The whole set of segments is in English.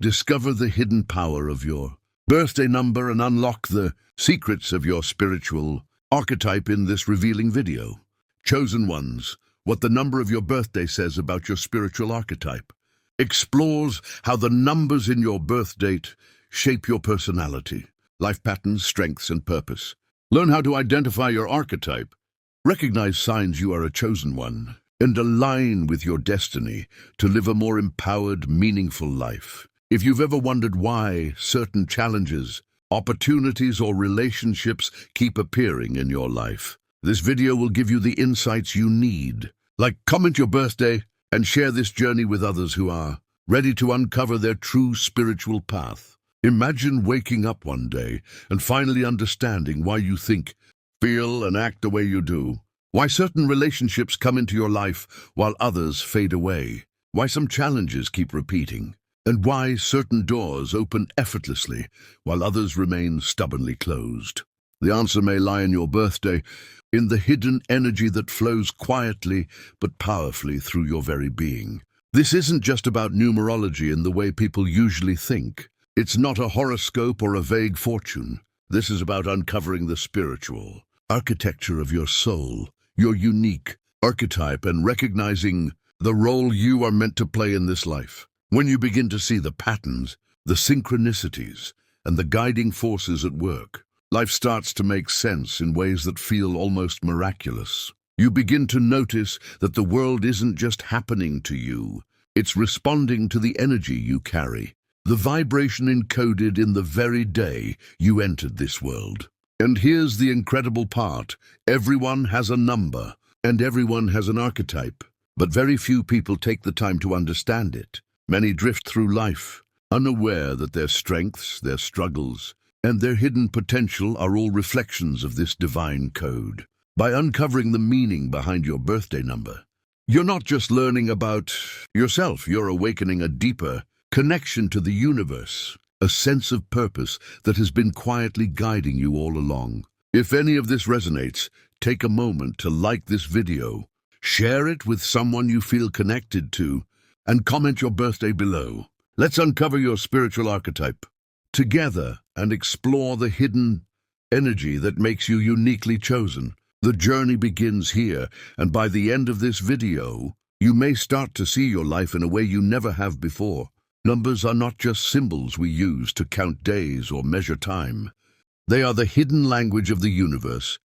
Discover the hidden power of your birthday number and unlock the secrets of your spiritual archetype in this revealing video. Chosen ones, what the number of your birthday says about your spiritual archetype. Explores how the numbers in your birth date shape your personality, life patterns, strengths, and purpose. Learn how to identify your archetype. Recognize signs you are a chosen one, and align with your destiny to live a more empowered, meaningful life. If you've ever wondered why certain challenges, opportunities, or relationships keep appearing in your life, this video will give you the insights you need. Like, comment your birthday and share this journey with others who are ready to uncover their true spiritual path. Imagine waking up one day and finally understanding why you think, feel, and act the way you do. Why certain relationships come into your life while others fade away. Why some challenges keep repeating. And why certain doors open effortlessly while others remain stubbornly closed. The answer may lie in your birthday, in the hidden energy that flows quietly but powerfully through your very being. This isn't just about numerology in the way people usually think. It's not a horoscope or a vague fortune. This is about uncovering the spiritual architecture of your soul, your unique archetype, and recognizing the role you are meant to play in this life. When you begin to see the patterns, the synchronicities, and the guiding forces at work, life starts to make sense in ways that feel almost miraculous. You begin to notice that the world isn't just happening to you, it's responding to the energy you carry, the vibration encoded in the very day you entered this world. And here's the incredible part: everyone has a number, and everyone has an archetype, but very few people take the time to understand it. Many drift through life, unaware that their strengths, their struggles, and their hidden potential are all reflections of this divine code. By uncovering the meaning behind your birthday number, you're not just learning about yourself, you're awakening a deeper connection to the universe, a sense of purpose that has been quietly guiding you all along. If any of this resonates, take a moment to like this video, share it with someone you feel connected to, and comment your birthday below. Let's uncover your spiritual archetype together and explore the hidden energy that makes you uniquely chosen. The journey begins here, and by the end of this video, you may start to see your life in a way you never have before. Numbers are not just symbols we use to count days or measure time. They are the hidden language of the universe,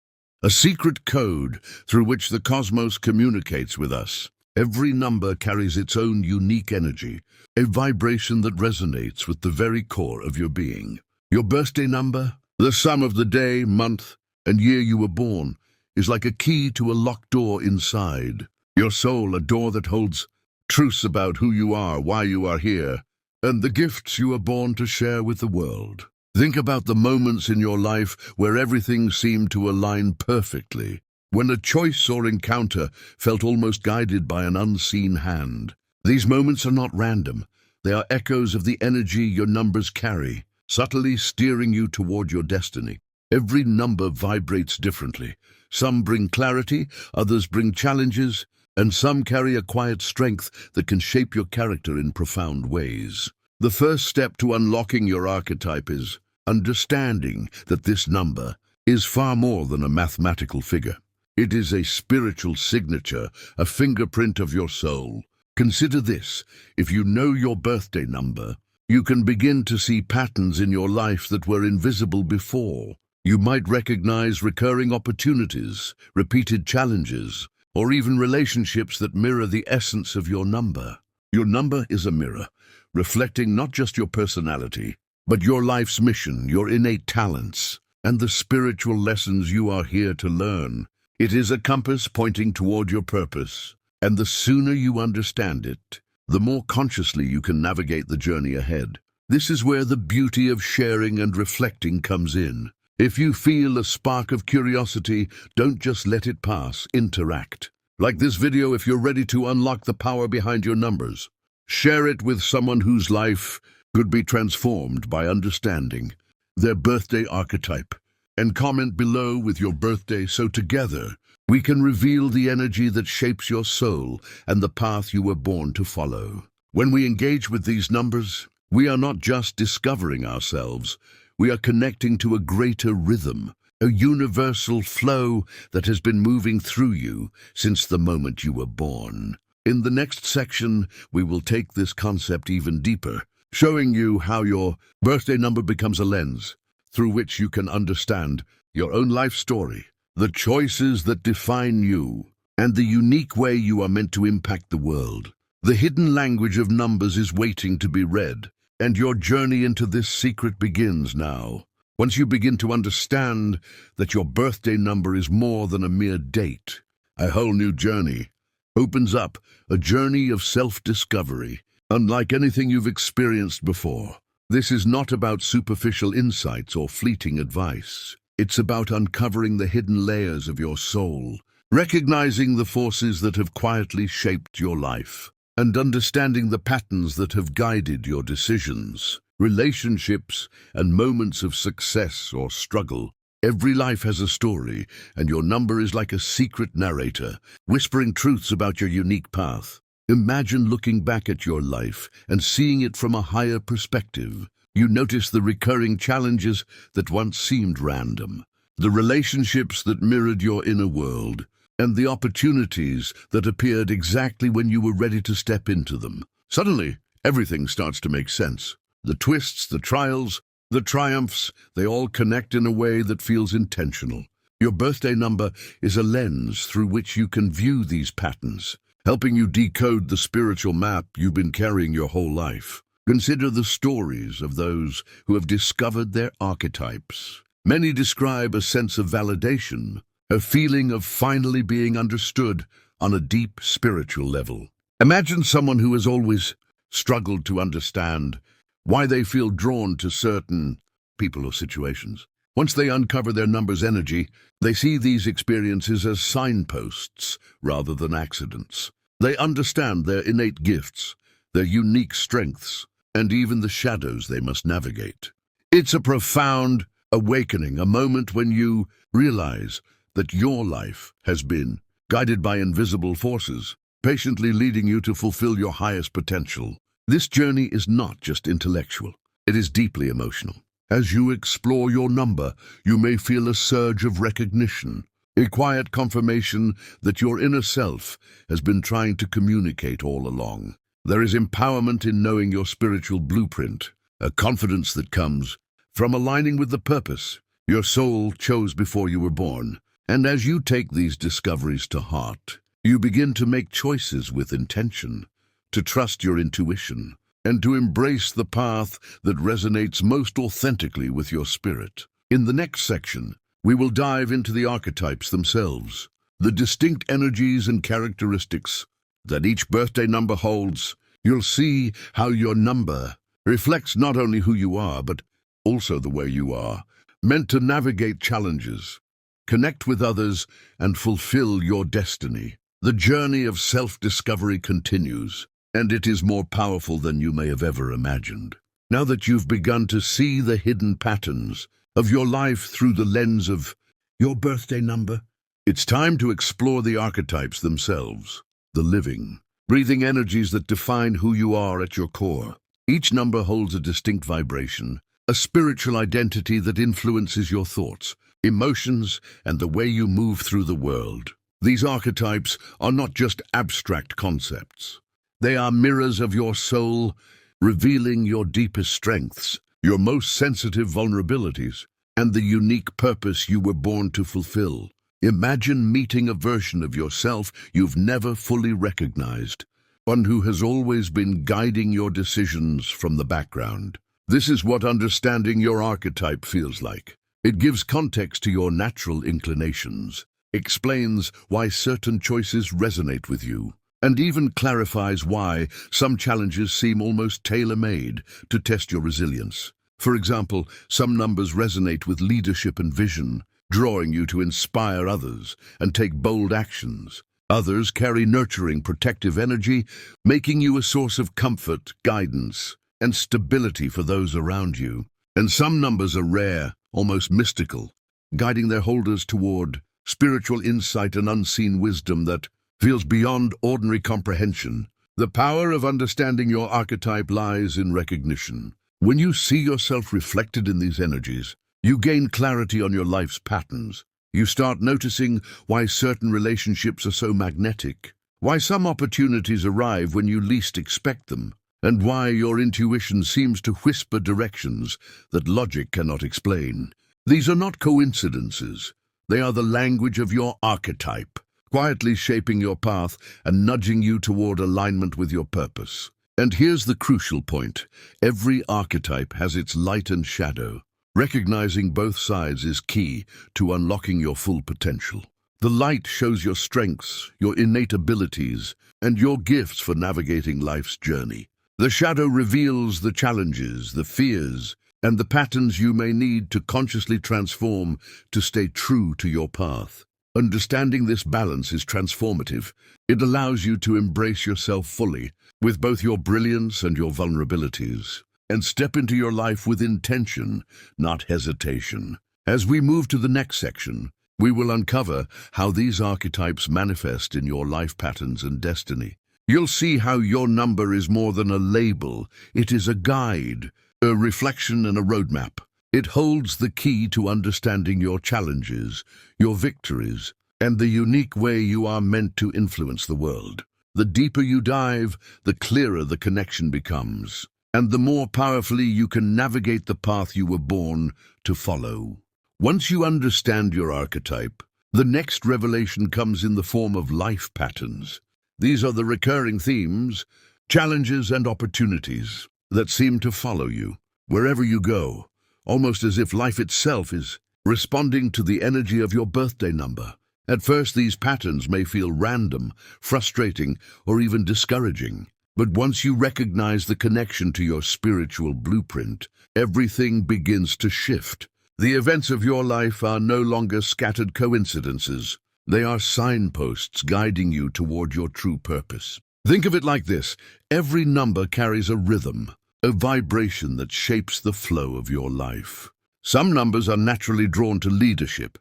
a secret code through which the cosmos communicates with us. Every number carries its own unique energy, a vibration that resonates with the very core of your being. Your birthday number, the sum of the day, month, and year you were born, is like a key to a locked door inside. Your soul, a door that holds truths about who you are, why you are here, and the gifts you were born to share with the world. Think about the moments in your life where everything seemed to align perfectly, when a choice or encounter felt almost guided by an unseen hand. These moments are not random. They are echoes of the energy your numbers carry, subtly steering you toward your destiny. Every number vibrates differently. Some bring clarity, others bring challenges, and some carry a quiet strength that can shape your character in profound ways. The first step to unlocking your archetype is understanding that this number is far more than a mathematical figure. It is a spiritual signature, a fingerprint of your soul. Consider this: if you know your birthday number, you can begin to see patterns in your life that were invisible before. You might recognize recurring opportunities, repeated challenges, or even relationships that mirror the essence of your number. Your number is a mirror, reflecting not just your personality, but your life's mission, your innate talents, and the spiritual lessons you are here to learn. It is a compass pointing toward your purpose, and the sooner you understand it, the more consciously you can navigate the journey ahead. This is where the beauty of sharing and reflecting comes in. If you feel a spark of curiosity, don't just let it pass, interact. Like this video if you're ready to unlock the power behind your numbers. Share it with someone whose life could be transformed by understanding their birthday archetype. And comment below with your birthday so together we can reveal the energy that shapes your soul and the path you were born to follow. When we engage with these numbers, We are not just discovering ourselves, we are connecting to a greater rhythm, a universal flow that has been moving through you since the moment you were born. In the next section, we will take this concept even deeper, showing you how your birthday number becomes a lens through which you can understand your own life story, the choices that define you, and the unique way you are meant to impact the world. The hidden language of numbers is waiting to be read, and your journey into this secret begins now. Once you begin to understand that your birthday number is more than a mere date, a whole new journey opens up, a journey of self-discovery, unlike anything you've experienced before. This is not about superficial insights or fleeting advice. It's about uncovering the hidden layers of your soul, recognizing the forces that have quietly shaped your life, and understanding the patterns that have guided your decisions, relationships, and moments of success or struggle. Every life has a story, and your number is like a secret narrator, whispering truths about your unique path. Imagine looking back at your life and seeing it from a higher perspective. You notice the recurring challenges that once seemed random, the relationships that mirrored your inner world, and the opportunities that appeared exactly when you were ready to step into them. Suddenly, everything starts to make sense. The twists, the trials, the triumphs, they all connect in a way that feels intentional. Your birthday number is a lens through which you can view these patterns, helping you decode the spiritual map you've been carrying your whole life. Consider the stories of those who have discovered their archetypes. Many describe a sense of validation, a feeling of finally being understood on a deep spiritual level. Imagine someone who has always struggled to understand why they feel drawn to certain people or situations. Once they uncover their number's energy, they see these experiences as signposts rather than accidents. They understand their innate gifts, their unique strengths, and even the shadows they must navigate. It's a profound awakening, a moment when you realize that your life has been guided by invisible forces, patiently leading you to fulfill your highest potential. This journey is not just intellectual, it is deeply emotional. As you explore your number, you may feel a surge of recognition, a quiet confirmation that your inner self has been trying to communicate all along. There is empowerment in knowing your spiritual blueprint, a confidence that comes from aligning with the purpose your soul chose before you were born. And as you take these discoveries to heart, you begin to make choices with intention, to trust your intuition, and to embrace the path that resonates most authentically with your spirit. In the next section, we will dive into the archetypes themselves, the distinct energies and characteristics that each birthday number holds. You'll see how your number reflects not only who you are, but also the way you are, meant to navigate challenges, connect with others, and fulfill your destiny. The journey of self-discovery continues, and it is more powerful than you may have ever imagined. Now that you've begun to see the hidden patterns of your life through the lens of your birthday number, it's time to explore the archetypes themselves, the living, breathing energies that define who you are at your core. Each number holds a distinct vibration, a spiritual identity that influences your thoughts, emotions, and the way you move through the world. These archetypes are not just abstract concepts. They are mirrors of your soul, revealing your deepest strengths, your most sensitive vulnerabilities, and the unique purpose you were born to fulfill. Imagine meeting a version of yourself you've never fully recognized, one who has always been guiding your decisions from the background. This is what understanding your archetype feels like. It gives context to your natural inclinations, explains why certain choices resonate with you, and even clarifies why some challenges seem almost tailor-made to test your resilience. For example, some numbers resonate with leadership and vision, drawing you to inspire others and take bold actions. Others carry nurturing, protective energy, making you a source of comfort, guidance, and stability for those around you. And some numbers are rare, almost mystical, guiding their holders toward spiritual insight and unseen wisdom that feels beyond ordinary comprehension. The power of understanding your archetype lies in recognition. When you see yourself reflected in these energies, you gain clarity on your life's patterns. You start noticing why certain relationships are so magnetic, why some opportunities arrive when you least expect them, and why your intuition seems to whisper directions that logic cannot explain. These are not coincidences. They are the language of your archetype, quietly shaping your path and nudging you toward alignment with your purpose. And here's the crucial point. Every archetype has its light and shadow. Recognizing both sides is key to unlocking your full potential. The light shows your strengths, your innate abilities, and your gifts for navigating life's journey. The shadow reveals the challenges, the fears, and the patterns you may need to consciously transform to stay true to your path. Understanding this balance is transformative. It allows you to embrace yourself fully, with both your brilliance and your vulnerabilities, and step into your life with intention, not hesitation. As we move to the next section, we will uncover how these archetypes manifest in your life patterns and destiny. You'll see how your number is more than a label. It is a guide, a reflection, and a roadmap. It holds the key to understanding your challenges, your victories, and the unique way you are meant to influence the world. The deeper you dive, the clearer the connection becomes, and the more powerfully you can navigate the path you were born to follow. Once you understand your archetype, the next revelation comes in the form of life patterns. These are the recurring themes, challenges, and opportunities that seem to follow you wherever you go, almost as if life itself is responding to the energy of your birthday number. At first, these patterns may feel random, frustrating, or even discouraging. But once you recognize the connection to your spiritual blueprint, everything begins to shift. The events of your life are no longer scattered coincidences. They are signposts guiding you toward your true purpose. Think of it like this. Every number carries a rhythm, a vibration that shapes the flow of your life. Some numbers are naturally drawn to leadership,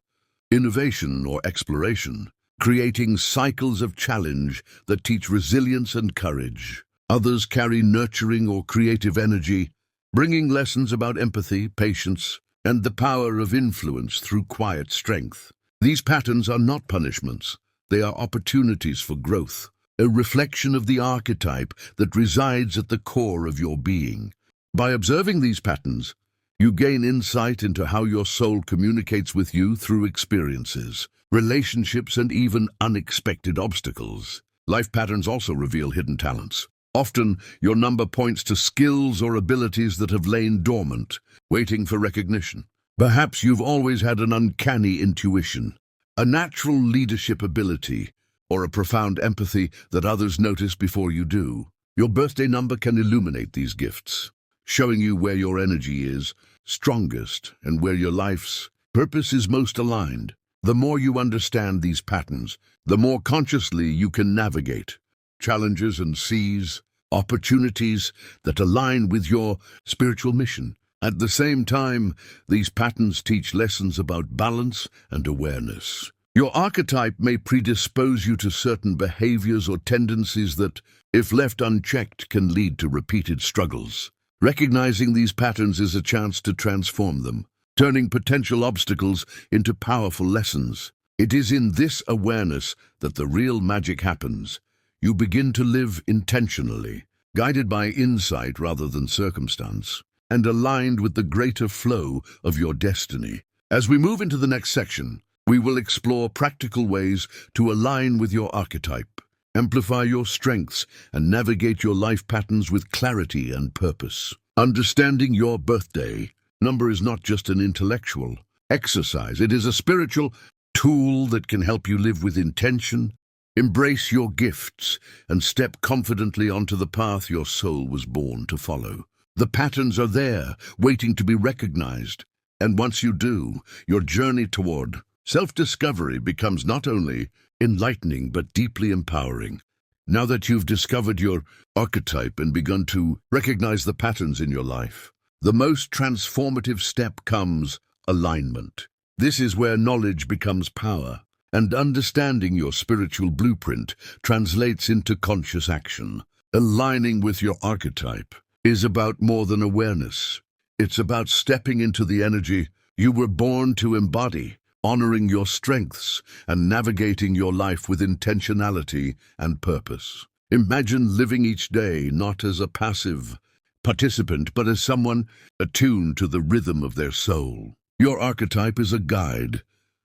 innovation, or exploration, creating cycles of challenge that teach resilience and courage. Others carry nurturing or creative energy, bringing lessons about empathy, patience, and the power of influence through quiet strength. These patterns are not punishments. They are opportunities for growth, a reflection of the archetype that resides at the core of your being. By observing these patterns, you gain insight into how your soul communicates with you through experiences, relationships, and even unexpected obstacles. Life patterns also reveal hidden talents. Often, your number points to skills or abilities that have lain dormant, waiting for recognition. Perhaps you've always had an uncanny intuition, a natural leadership ability, or a profound empathy that others notice before you do. Your birthday number can illuminate these gifts, showing you where your energy is strongest and where your life's purpose is most aligned. The more you understand these patterns, the more consciously you can navigate challenges and seize opportunities that align with your spiritual mission. At the same time, these patterns teach lessons about balance and awareness. Your archetype may predispose you to certain behaviors or tendencies that, if left unchecked, can lead to repeated struggles. Recognizing these patterns is a chance to transform them, turning potential obstacles into powerful lessons. It is in this awareness that the real magic happens. You begin to live intentionally, guided by insight rather than circumstance, and aligned with the greater flow of your destiny. As we move into the next section, we will explore practical ways to align with your archetype, amplify your strengths, and navigate your life patterns with clarity and purpose. Understanding your birthday number is not just an intellectual exercise. It is a spiritual tool that can help you live with intention, embrace your gifts, and step confidently onto the path your soul was born to follow. The patterns are there, waiting to be recognized. And once you do, your journey toward self-discovery becomes not only enlightening but deeply empowering. Now that you've discovered your archetype and begun to recognize the patterns in your life, the most transformative step comes: alignment. This is where knowledge becomes power, and understanding your spiritual blueprint translates into conscious action. Aligning with your archetype is about more than awareness. It's about stepping into the energy you were born to embody, honoring your strengths, and navigating your life with intentionality and purpose. Imagine living each day not as a passive participant, but as someone attuned to the rhythm of their soul. Your archetype is a guide,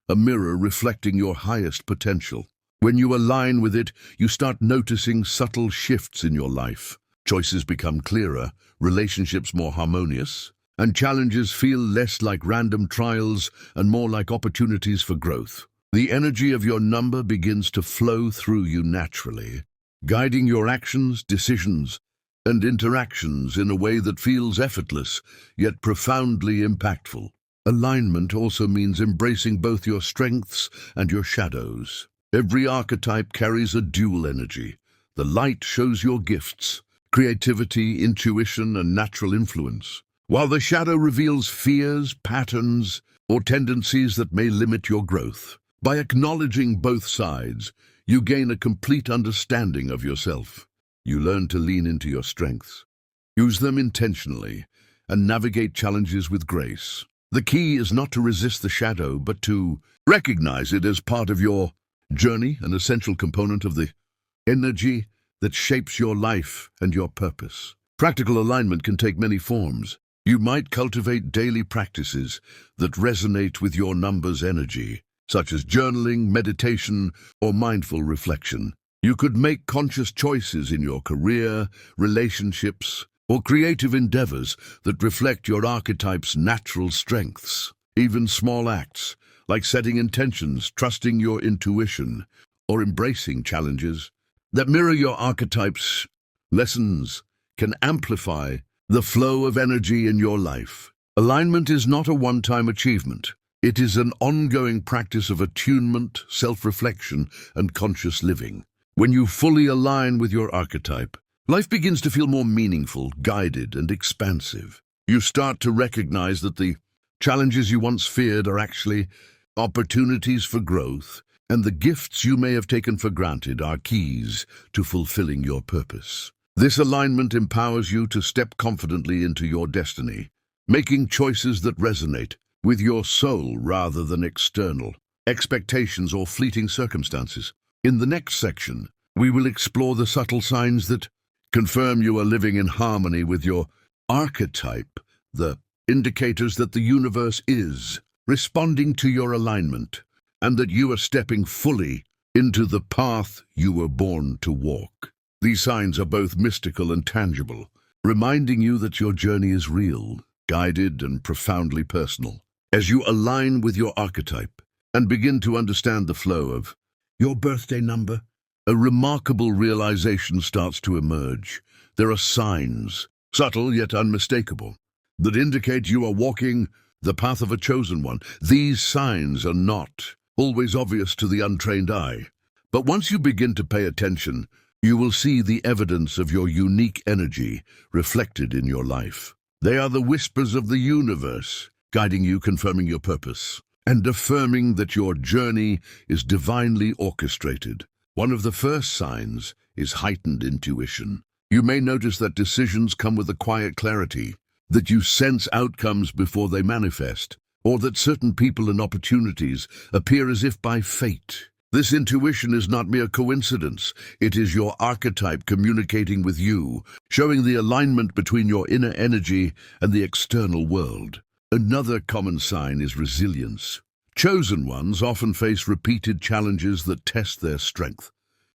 a mirror reflecting your highest potential. When you align with it, you start noticing subtle shifts in your life. Choices become clearer, relationships more harmonious, and challenges feel less like random trials and more like opportunities for growth. The energy of your number begins to flow through you naturally, guiding your actions, decisions, and interactions in a way that feels effortless, yet profoundly impactful. Alignment also means embracing both your strengths and your shadows. Every archetype carries a dual energy. The light shows your gifts, creativity, intuition, and natural influence, while the shadow reveals fears, patterns, or tendencies that may limit your growth. By acknowledging both sides, you gain a complete understanding of yourself. You learn to lean into your strengths, use them intentionally, and navigate challenges with grace. The key is not to resist the shadow, but to recognize it as part of your journey, an essential component of the energy that shapes your life and your purpose. Practical alignment can take many forms. You might cultivate daily practices that resonate with your number's energy, such as journaling, meditation, or mindful reflection. You could make conscious choices in your career, relationships, or creative endeavors that reflect your archetype's natural strengths. Even small acts, like setting intentions, trusting your intuition, or embracing challenges that mirror your archetype's lessons, can amplify the flow of energy in your life. Alignment is not a one-time achievement. It is an ongoing practice of attunement, self-reflection, and conscious living. When you fully align with your archetype, life begins to feel more meaningful, guided, and expansive. You start to recognize that the challenges you once feared are actually opportunities for growth, and the gifts you may have taken for granted are keys to fulfilling your purpose. This alignment empowers you to step confidently into your destiny, making choices that resonate with your soul rather than external expectations or fleeting circumstances. In the next section, we will explore the subtle signs that confirm you are living in harmony with your archetype, the indicators that the universe is responding to your alignment, and that you are stepping fully into the path you were born to walk. These signs are both mystical and tangible, reminding you that your journey is real, guided, and profoundly personal. As you align with your archetype and begin to understand the flow of your birthday number, a remarkable realization starts to emerge. There are signs, subtle yet unmistakable, that indicate you are walking the path of a chosen one. These signs are not always obvious to the untrained eye, but once you begin to pay attention, you will see the evidence of your unique energy reflected in your life. They are the whispers of the universe, guiding you, confirming your purpose, and affirming that your journey is divinely orchestrated. One of the first signs is heightened intuition. You may notice that decisions come with a quiet clarity, that you sense outcomes before they manifest, or that certain people and opportunities appear as if by fate. This intuition is not mere coincidence. It is your archetype communicating with you, showing the alignment between your inner energy and the external world. Another common sign is resilience. Chosen ones often face repeated challenges that test their strength,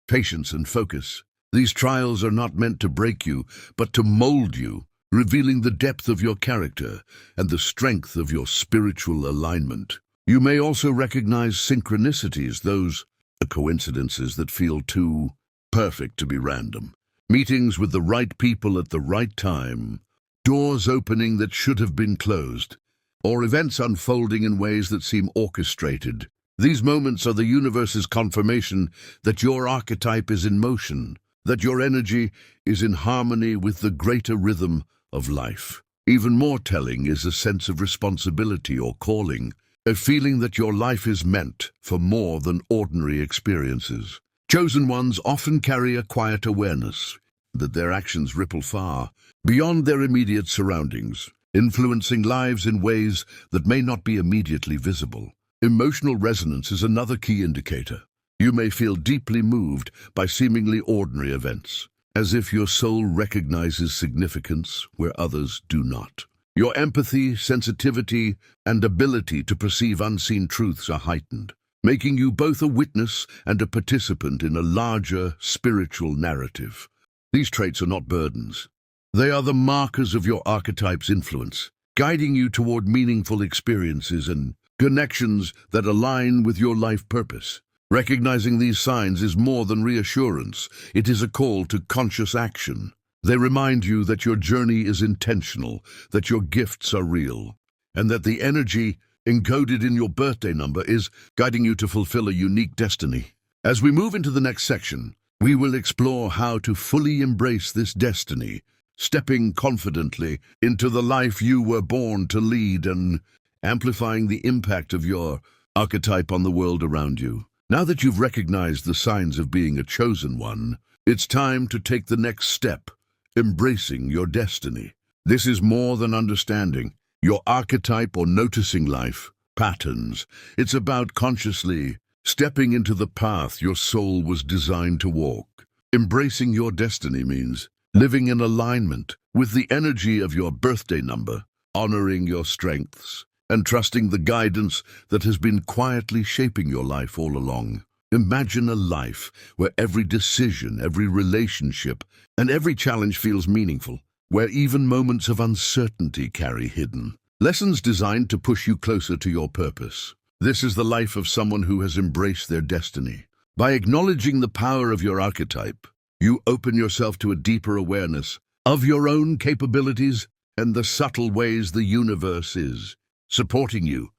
patience, and focus. These trials are not meant to break you, but to mold you, revealing the depth of your character and the strength of your spiritual alignment. You may also recognize synchronicities, those coincidences that feel too perfect to be random. Meetings with the right people at the right time, doors opening that should have been closed, or events unfolding in ways that seem orchestrated. These moments are the universe's confirmation that your archetype is in motion, that your energy is in harmony with the greater rhythm of life. Even more telling is a sense of responsibility or calling, a feeling that your life is meant for more than ordinary experiences. Chosen ones often carry a quiet awareness, that their actions ripple far beyond their immediate surroundings, influencing lives in ways that may not be immediately visible. Emotional resonance is another key indicator. You may feel deeply moved by seemingly ordinary events, as if your soul recognizes significance where others do not. Your empathy, sensitivity, and ability to perceive unseen truths are heightened, making you both a witness and a participant in a larger spiritual narrative. These traits are not burdens. They are the markers of your archetype's influence, guiding you toward meaningful experiences and connections that align with your life purpose. Recognizing these signs is more than reassurance. It is a call to conscious action. They remind you that your journey is intentional, that your gifts are real, and that the energy encoded in your birthday number is guiding you to fulfill a unique destiny. As we move into the next section, we will explore how to fully embrace this destiny, stepping confidently into the life you were born to lead and amplifying the impact of your archetype on the world around you. Now that you've recognized the signs of being a chosen one, it's time to take the next step, embracing your destiny. This is more than understanding your archetype or noticing life patterns. It's about consciously stepping into the path your soul was designed to walk. Embracing your destiny means living in alignment with the energy of your birthday number, honoring your strengths, and trusting the guidance that has been quietly shaping your life all along. Imagine a life where every decision, every relationship, and every challenge feels meaningful, where even moments of uncertainty carry hidden lessons designed to push you closer to your purpose. This is the life of someone who has embraced their destiny. By acknowledging the power of your archetype, you open yourself to a deeper awareness of your own capabilities and the subtle ways the universe is supporting you.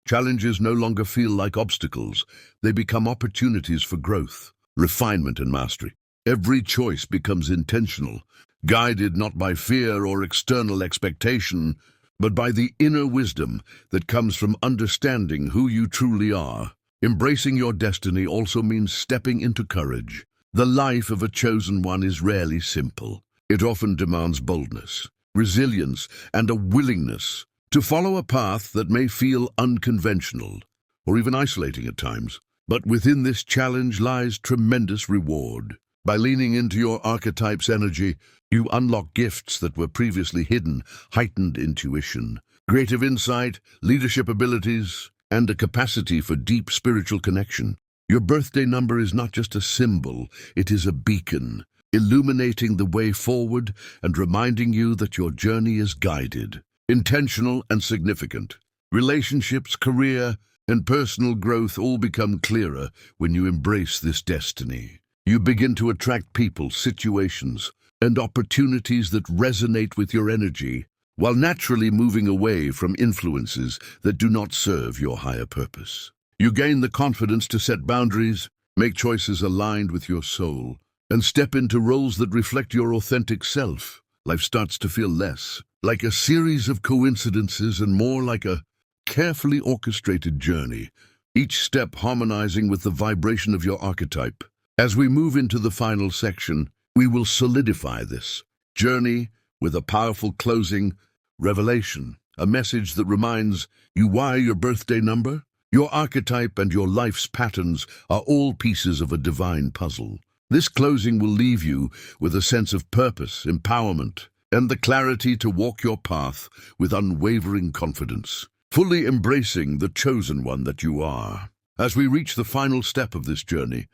Challenges no longer feel like obstacles. They become opportunities for growth, refinement, and mastery. Every choice becomes intentional, guided not by fear or external expectation, but by the inner wisdom that comes from understanding who you truly are. Embracing your destiny also means stepping into courage. The life of a chosen one is rarely simple. It often demands boldness, resilience, and a willingness to follow a path that may feel unconventional or even isolating at times. But within this challenge lies tremendous reward. By leaning into your archetype's energy, you unlock gifts that were previously hidden, heightened intuition, creative insight, leadership abilities, and a capacity for deep spiritual connection. Your birthday number is not just a symbol, it is a beacon, illuminating the way forward and reminding you that your journey is guided, intentional, and significant. Relationships, career, and personal growth all become clearer when you embrace this destiny. You begin to attract people, situations, and opportunities that resonate with your energy, while naturally moving away from influences that do not serve your higher purpose. You gain the confidence to set boundaries, make choices aligned with your soul, and step into roles that reflect your authentic self. Life starts to feel less like a series of coincidences and more like a carefully orchestrated journey, each step harmonizing with the vibration of your archetype. As we move into the final section, we will solidify this journey with a powerful closing revelation, a message that reminds you why your birthday number, your archetype, and your life's patterns are all pieces of a divine puzzle. This closing will leave you with a sense of purpose, empowerment, and the clarity to walk your path with unwavering confidence, fully embracing the chosen one that you are. As we reach the final step of this journey,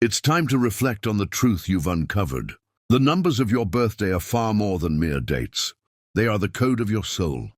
it's time to reflect on the truth you've uncovered. The numbers of your birthday are far more than mere dates. They are the code of your soul,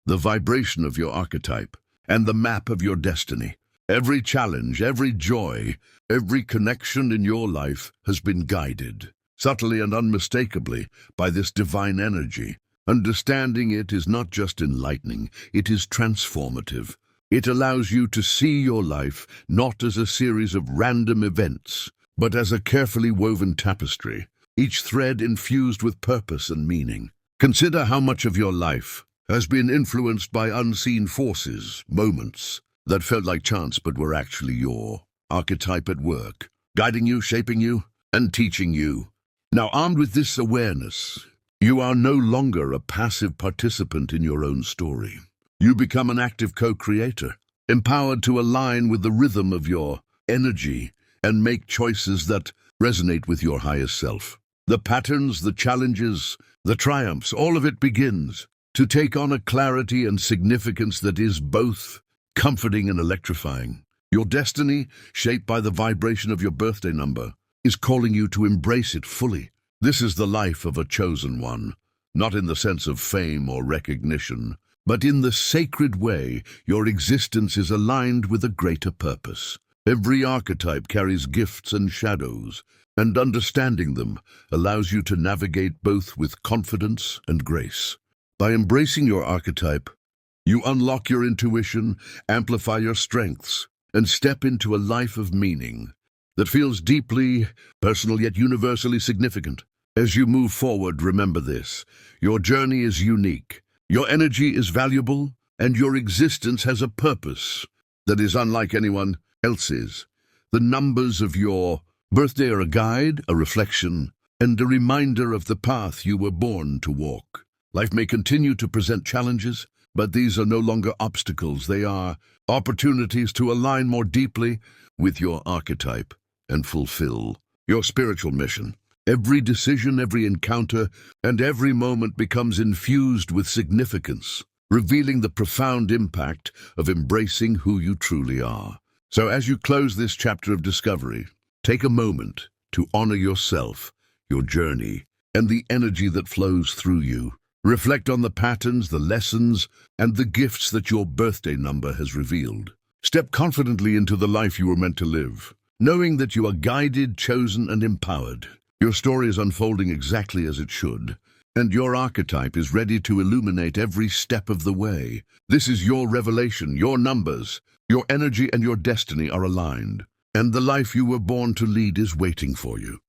the vibration of your archetype, and the map of your destiny. Every challenge, every joy, every connection in your life has been guided, subtly and unmistakably, by this divine energy. Understanding it is not just enlightening, it is transformative. It allows you to see your life not as a series of random events, but as a carefully woven tapestry, each thread infused with purpose and meaning. Consider how much of your life has been influenced by unseen forces, moments that felt like chance but were actually your archetype at work, guiding you, shaping you, and teaching you. Now, armed with this awareness, you are no longer a passive participant in your own story. You become an active co-creator, empowered to align with the rhythm of your energy and make choices that resonate with your highest self. The patterns, the challenges, the triumphs, all of it begins to take on a clarity and significance that is both comforting and electrifying. Your destiny, shaped by the vibration of your birthday number, is calling you to embrace it fully. This is the life of a chosen one, not in the sense of fame or recognition, but in the sacred way your existence is aligned with a greater purpose. Every archetype carries gifts and shadows, and understanding them allows you to navigate both with confidence and grace. By embracing your archetype, you unlock your intuition, amplify your strengths, and step into a life of meaning that feels deeply personal yet universally significant. As you move forward, remember this: your journey is unique, your energy is valuable, and your existence has a purpose that is unlike anyone else's. The numbers of your birthday are a guide, a reflection, and a reminder of the path you were born to walk. Life may continue to present challenges, but these are no longer obstacles. They are opportunities to align more deeply with your archetype and fulfill your spiritual mission. Every decision, every encounter, and every moment becomes infused with significance, revealing the profound impact of embracing who you truly are. So as you close this chapter of discovery, take a moment to honor yourself, your journey, and the energy that flows through you. Reflect on the patterns, the lessons, and the gifts that your birthday number has revealed. Step confidently into the life you were meant to live, knowing that you are guided, chosen, and empowered. Your story is unfolding exactly as it should, and your archetype is ready to illuminate every step of the way. This is your revelation, your numbers, your energy, and your destiny are aligned, and the life you were born to lead is waiting for you.